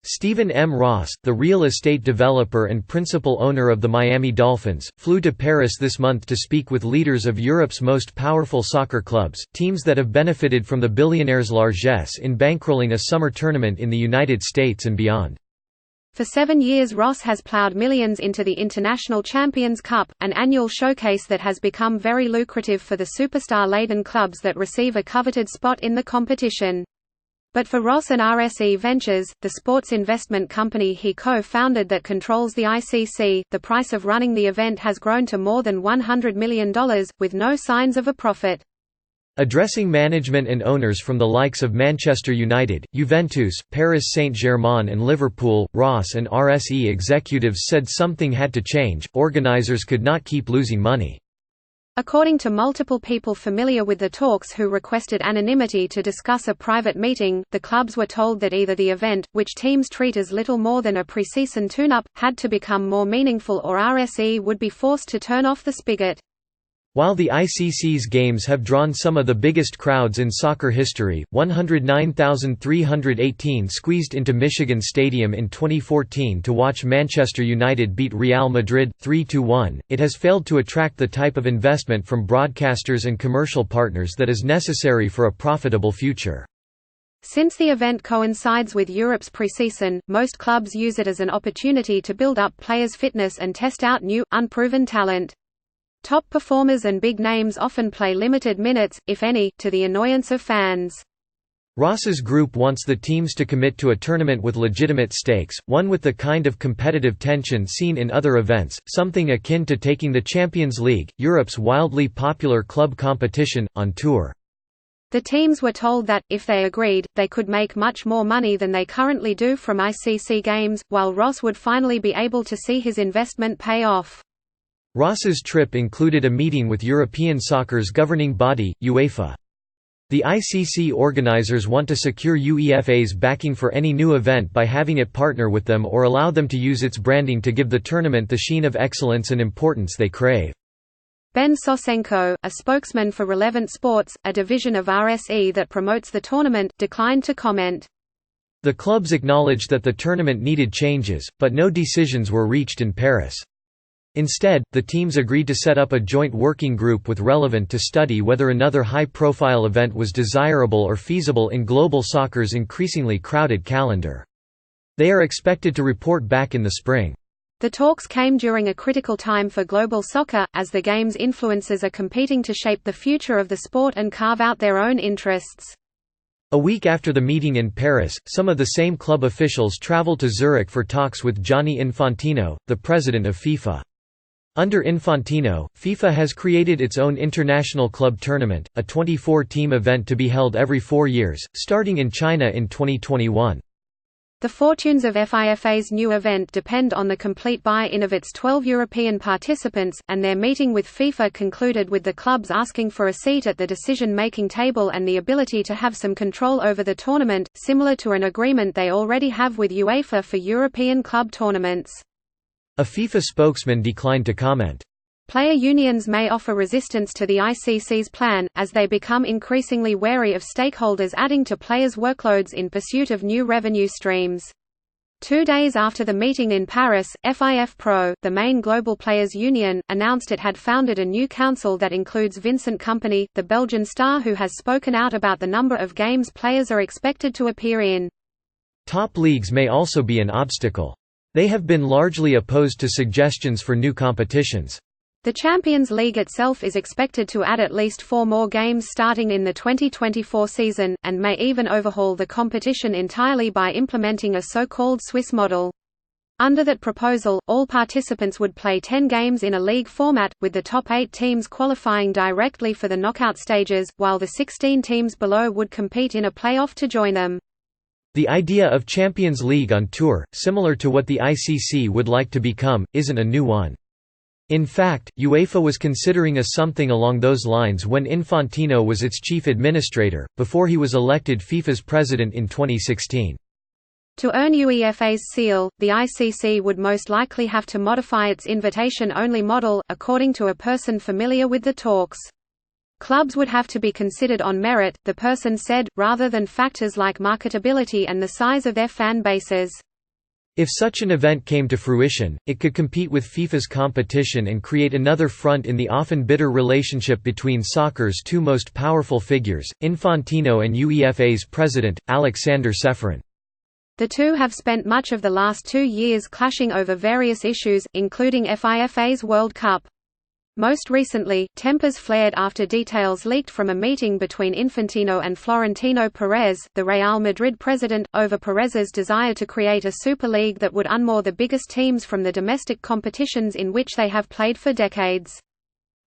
Stephen M. Ross, the real estate developer and principal owner of the Miami Dolphins, flew to Paris this month to speak with leaders of Europe's most powerful soccer clubs, teams that have benefited from the billionaire's largess in bankrolling a summer tournament in the United States and beyond. For 7 years Ross has plowed millions into the International Champions Cup, an annual showcase that has become very lucrative for the superstar-laden clubs that receive a coveted spot in the competition. But for Ross and RSE Ventures, the sports investment company he co-founded that controls the ICC, the price of running the event has grown to more than $100 million, with no signs of a profit. Addressing management and owners from the likes of Manchester United, Juventus, Paris Saint-Germain and Liverpool, Ross and RSE executives said something had to change, organizers could not keep losing money. According to multiple people familiar with the talks who requested anonymity to discuss a private meeting, the clubs were told that either the event, which teams treat as little more than a pre-season tune-up, had to become more meaningful or RSE would be forced to turn off the spigot. While the ICC's games have drawn some of the biggest crowds in soccer history, 109,318 squeezed into Michigan Stadium in 2014 to watch Manchester United beat Real Madrid 3-1, it has failed to attract the type of investment from broadcasters and commercial partners that is necessary for a profitable future. Since the event coincides with Europe's preseason, most clubs use it as an opportunity to build up players' fitness and test out new, unproven talent. Top performers and big names often play limited minutes, if any, to the annoyance of fans. Ross's group wants the teams to commit to a tournament with legitimate stakes, one with the kind of competitive tension seen in other events, something akin to taking the Champions League, Europe's wildly popular club competition, on tour. The teams were told that, if they agreed, they could make much more money than they currently do from ICC games, while Ross would finally be able to see his investment pay off. Ross's trip included a meeting with European soccer's governing body, UEFA. The ICC organizers want to secure UEFA's backing for any new event by having it partner with them or allow them to use its branding to give the tournament the sheen of excellence and importance they crave. Ben Sosenko, a spokesman for Relevant Sports, a division of RSE that promotes the tournament, declined to comment. The clubs acknowledged that the tournament needed changes, but no decisions were reached in Paris. Instead, the teams agreed to set up a joint working group with Relevant to study whether another high-profile event was desirable or feasible in global soccer's increasingly crowded calendar. They are expected to report back in the spring. The talks came during a critical time for global soccer, as the game's influences are competing to shape the future of the sport and carve out their own interests. A week after the meeting in Paris, some of the same club officials traveled to Zurich for talks with Gianni Infantino, the president of FIFA. Under Infantino, FIFA has created its own international club tournament, a 24-team event to be held every 4 years, starting in China in 2021. The fortunes of FIFA's new event depend on the complete buy-in of its 12 European participants, and their meeting with FIFA concluded with the clubs asking for a seat at the decision-making table and the ability to have some control over the tournament, similar to an agreement they already have with UEFA for European club tournaments. A FIFA spokesman declined to comment. Player unions may offer resistance to the ICC's plan, as they become increasingly wary of stakeholders adding to players' workloads in pursuit of new revenue streams. 2 days after the meeting in Paris, FIF Pro, the main global players' union, announced it had founded a new council that includes Vincent Kompany, the Belgian star who has spoken out about the number of games players are expected to appear in. Top leagues may also be an obstacle. They have been largely opposed to suggestions for new competitions. The Champions League itself is expected to add at least 4 more games starting in the 2024 season, and may even overhaul the competition entirely by implementing a so-called Swiss model. Under that proposal, all participants would play 10 games in a league format, with the top 8 teams qualifying directly for the knockout stages, while the 16 teams below would compete in a playoff to join them. The idea of Champions League on tour, similar to what the ICC would like to become, isn't a new one. In fact, UEFA was considering something along those lines when Infantino was its chief administrator, before he was elected FIFA's president in 2016. To earn UEFA's seal, the ICC would most likely have to modify its invitation-only model, according to a person familiar with the talks. Clubs would have to be considered on merit, the person said, rather than factors like marketability and the size of their fan bases. If such an event came to fruition, it could compete with FIFA's competition and create another front in the often bitter relationship between soccer's two most powerful figures, Infantino and UEFA's president, Aleksander Čeferin. The two have spent much of the last 2 years clashing over various issues, including FIFA's World Cup. Most recently, tempers flared after details leaked from a meeting between Infantino and Florentino Perez, the Real Madrid president, over Perez's desire to create a super league that would unmoor the biggest teams from the domestic competitions in which they have played for decades.